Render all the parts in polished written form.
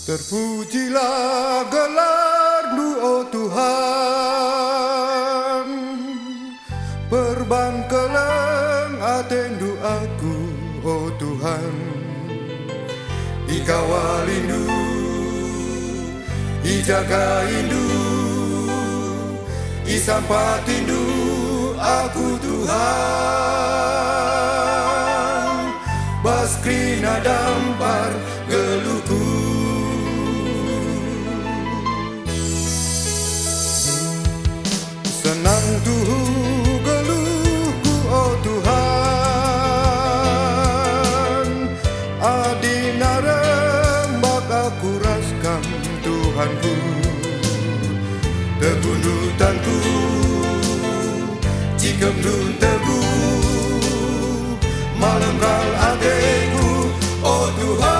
Terpujilah gelar-Mu, oh Tuhan, perban keleng atendu aku, oh Tuhan. Ikawal indu, ijaga indu, isampat indu aku Tuhan. Baskrina dampar geluhku, senang tuhu geluhku, oh Tuhan. Adina rembak aku raskan Tuhanku, tegundutanku jika belum teguh malam kal adekku, oh Tuhan.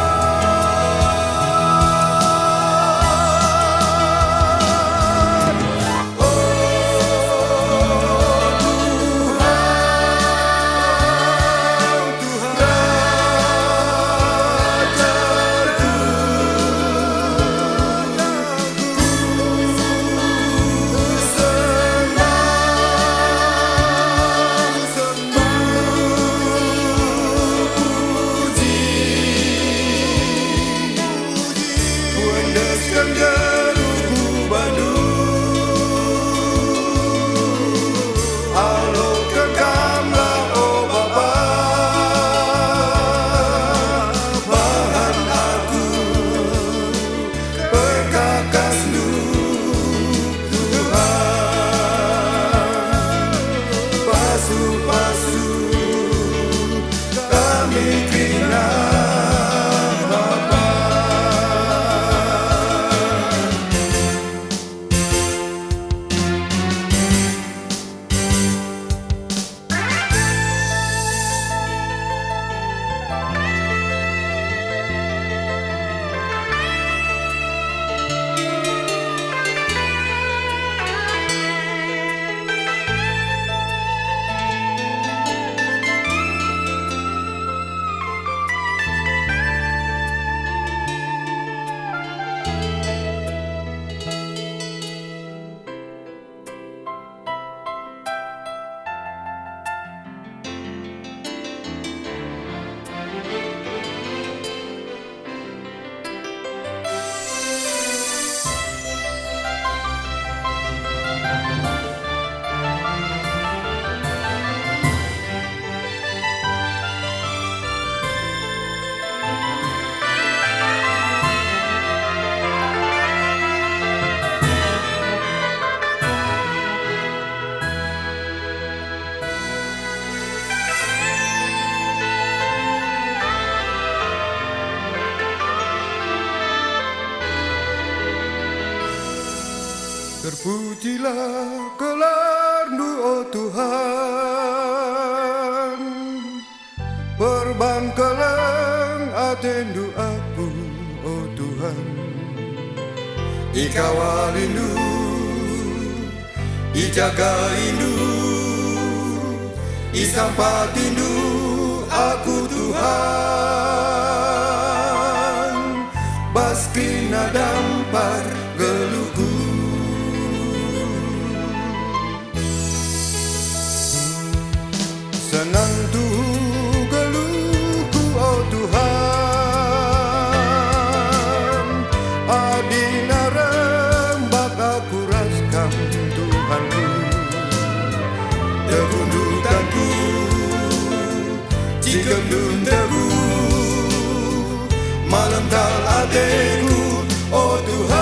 Terpujilah gelar-Mu, oh Tuhan, perban keleng atendu aku, oh Tuhan. Ikawal indu, ijaga indu, isampat indu aku Tuhan. Baskrina dampar geluhku, senang tuhu geluhku, oh Tuhan. Adina rembak aku raskan Tuhanku, tegundutanku Sikapun tebu malam tal hatiku, oh Tuhan.